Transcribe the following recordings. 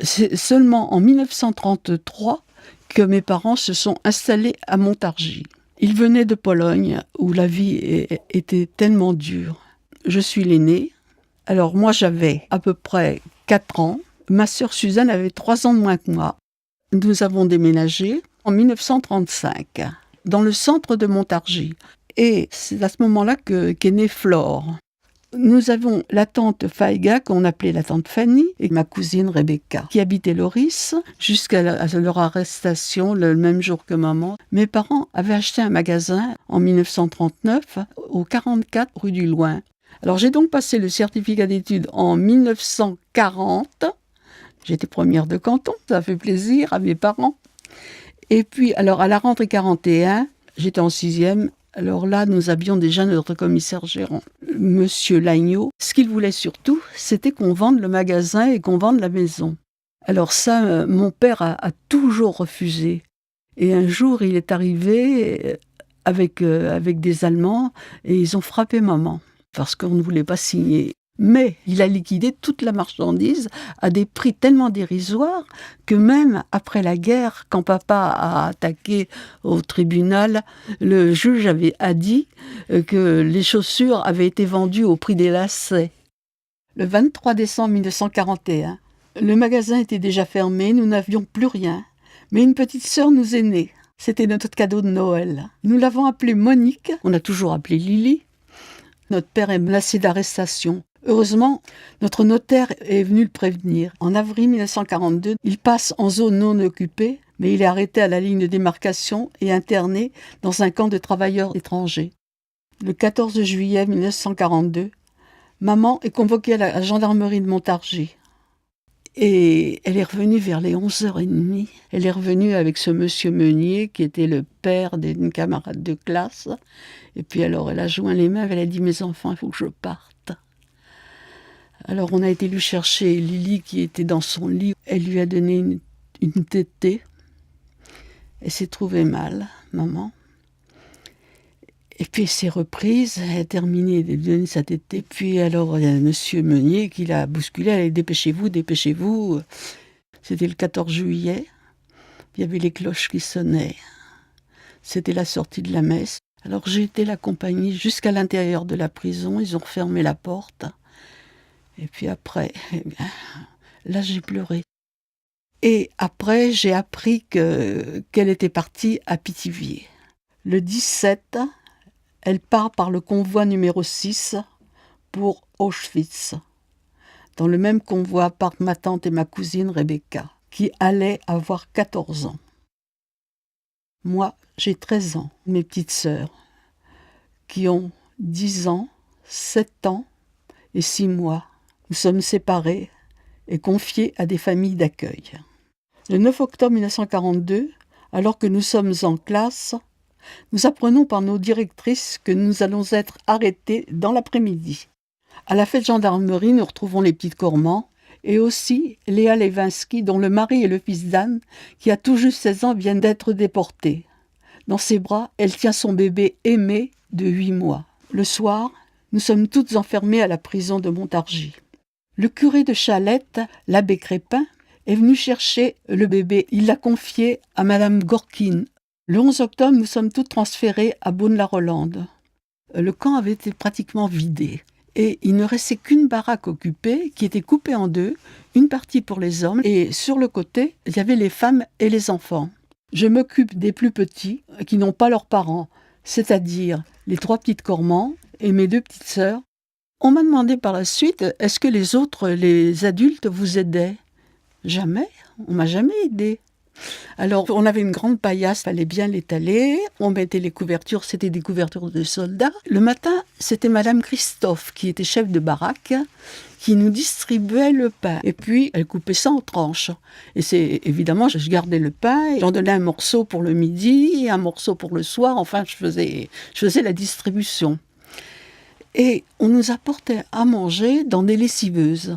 C'est seulement en 1933 que mes parents se sont installés à Montargis. Ils venaient de Pologne, où la vie était tellement dure. Je suis l'aînée. Alors moi, j'avais à peu près 4 ans. Ma sœur Suzanne avait 3 ans de moins que moi. Nous avons déménagé en 1935, dans le centre de Montargis. Et c'est à ce moment-là qu'est née Flore. Nous avons la tante Faiga, qu'on appelait la tante Fanny, et ma cousine Rebecca, qui habitait Loris jusqu'à leur arrestation le même jour que maman. Mes parents avaient acheté un magasin en 1939 au 44 rue du Loing. Alors j'ai donc passé le certificat d'études en 1940. J'étais première de canton, ça fait plaisir à mes parents. Et puis, alors à la rentrée 41, j'étais en 6e. Alors là, nous avions déjà notre commissaire gérant, Monsieur Lagneau. Ce qu'il voulait surtout, c'était qu'on vende le magasin et qu'on vende la maison. Alors ça, mon père a toujours refusé. Et un jour, il est arrivé avec des Allemands et ils ont frappé maman parce qu'on ne voulait pas signer. Mais il a liquidé toute la marchandise à des prix tellement dérisoires que même après la guerre, quand papa a attaqué au tribunal, le juge a dit que les chaussures avaient été vendues au prix des lacets. Le 23 décembre 1941, le magasin était déjà fermé, nous n'avions plus rien. Mais une petite sœur nous est née. C'était notre cadeau de Noël. Nous l'avons appelée Monique, on a toujours appelé Lily. Notre père est menacé d'arrestation. Heureusement, notre notaire est venu le prévenir. En avril 1942, il passe en zone non occupée, mais il est arrêté à la ligne de démarcation et interné dans un camp de travailleurs étrangers. Le 14 juillet 1942, maman est convoquée à la gendarmerie de Montargis. Et elle est revenue vers les 11h30. Elle est revenue avec ce monsieur Meunier, qui était le père d'une camarade de classe. Et puis alors, elle a joint les mains, elle a dit « Mes enfants, il faut que je parte ». Alors on a été lui chercher Lily qui était dans son lit. Elle lui a donné une tétée. Elle s'est trouvée mal, maman. Et puis elle s'est reprise, elle a terminé de donner sa tétée. Puis alors il y a monsieur Meunier qui l'a bousculée. Elle a dit dépêchez-vous, dépêchez-vous. C'était le 14 juillet. Il y avait les cloches qui sonnaient. C'était la sortie de la messe. Alors j'ai été l'accompagner jusqu'à l'intérieur de la prison. Ils ont refermé la porte. Et puis après, là j'ai pleuré. Et après, j'ai appris qu'elle était partie à Pithiviers. Le 17, elle part par le convoi numéro 6 pour Auschwitz. Dans le même convoi partent ma tante et ma cousine Rebecca, qui allaient avoir 14 ans. Moi, j'ai 13 ans, mes petites sœurs, qui ont 10 ans, 7 ans et 6 mois. Nous sommes séparés et confiés à des familles d'accueil. Le 9 octobre 1942, alors que nous sommes en classe, nous apprenons par nos directrices que nous allons être arrêtés dans l'après-midi. À la fête gendarmerie, nous retrouvons les petites Cormans et aussi Léa Levinsky, dont le mari et le fils d'Anne, qui a tout juste 16 ans, viennent d'être déportés. Dans ses bras, elle tient son bébé Aimé de 8 mois. Le soir, nous sommes toutes enfermées à la prison de Montargis. Le curé de Chalette, l'abbé Crépin, est venu chercher le bébé. Il l'a confié à madame Gorkine. Le 11 octobre, nous sommes toutes transférées à Beaune-la-Rolande. Le camp avait été pratiquement vidé. Et il ne restait qu'une baraque occupée qui était coupée en deux, une partie pour les hommes et sur le côté, il y avait les femmes et les enfants. Je m'occupe des plus petits qui n'ont pas leurs parents, c'est-à-dire les 3 petites Cormans et mes 2 petites sœurs. On m'a demandé par la suite, est-ce que les autres, les adultes, vous aidaient ? Jamais, on m'a jamais aidé. Alors, on avait une grande paillasse, il fallait bien l'étaler, on mettait les couvertures, c'était des couvertures de soldats. Le matin, c'était madame Christophe, qui était chef de baraque, qui nous distribuait le pain. Et puis, elle coupait ça en tranches. Et c'est évidemment, je gardais le pain, j'en donnais un morceau pour le midi, un morceau pour le soir, enfin, je faisais la distribution. Et on nous apportait à manger dans des lessiveuses.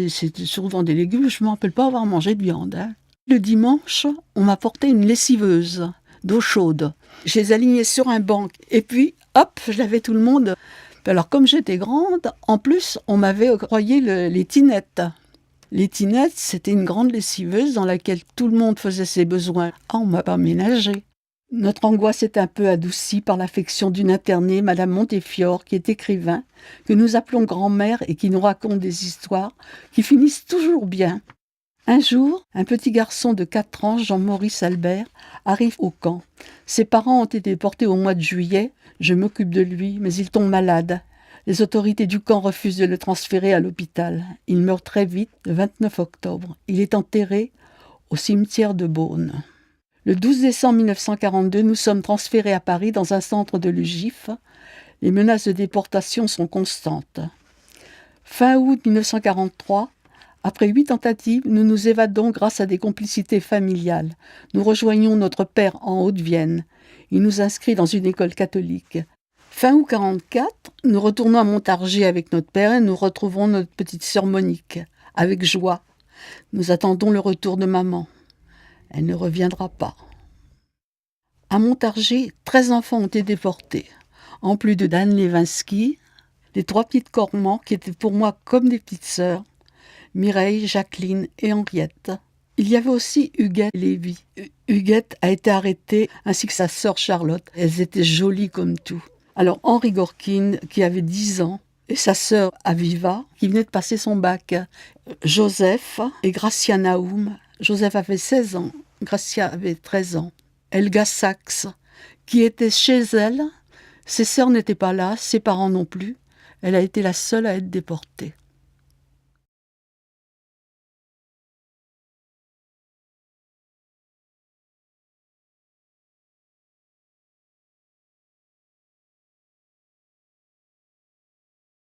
C'était souvent des légumes, je ne me rappelle pas avoir mangé de viande. Le dimanche, on m'apportait une lessiveuse d'eau chaude. Je les alignais sur un banc et puis, hop, je lavais tout le monde. Alors, comme j'étais grande, en plus, on m'avait octroyé les tinettes. Létinette, c'était une grande lessiveuse dans laquelle tout le monde faisait ses besoins. Ah, on m'a pas ménagé. Notre angoisse est un peu adoucie par l'affection d'une internée, Madame Montefiore, qui est écrivain, que nous appelons grand-mère et qui nous raconte des histoires qui finissent toujours bien. Un jour, un petit garçon de 4 ans, Jean-Maurice Albert, arrive au camp. Ses parents ont été déportés au mois de juillet. Je m'occupe de lui, mais il tombe malade. Les autorités du camp refusent de le transférer à l'hôpital. Il meurt très vite, le 29 octobre. Il est enterré au cimetière de Beaune. Le 12 décembre 1942, nous sommes transférés à Paris dans un centre de l'UGIF. Les menaces de déportation sont constantes. Fin août 1943, après 8 tentatives, nous nous évadons grâce à des complicités familiales. Nous rejoignons notre père en Haute-Vienne. Il nous inscrit dans une école catholique. Fin août 1944, nous retournons à Montargis avec notre père et nous retrouvons notre petite sœur Monique, avec joie. Nous attendons le retour de maman. Elle ne reviendra pas. À Montargis, 13 enfants ont été déportés. En plus de Dan Levinsky, les 3 petites Cormans qui étaient pour moi comme des petites sœurs, Mireille, Jacqueline et Henriette. Il y avait aussi Huguette Lévy. Huguette a été arrêtée, ainsi que sa sœur Charlotte. Elles étaient jolies comme tout. Alors Henri Gorkin, qui avait 10 ans, et sa sœur Aviva, qui venait de passer son bac. Joseph et Gracia Naoum. Joseph avait 16 ans, Gracia avait 13 ans. Helga Sachs, qui était chez elle. Ses sœurs n'étaient pas là, ses parents non plus. Elle a été la seule à être déportée.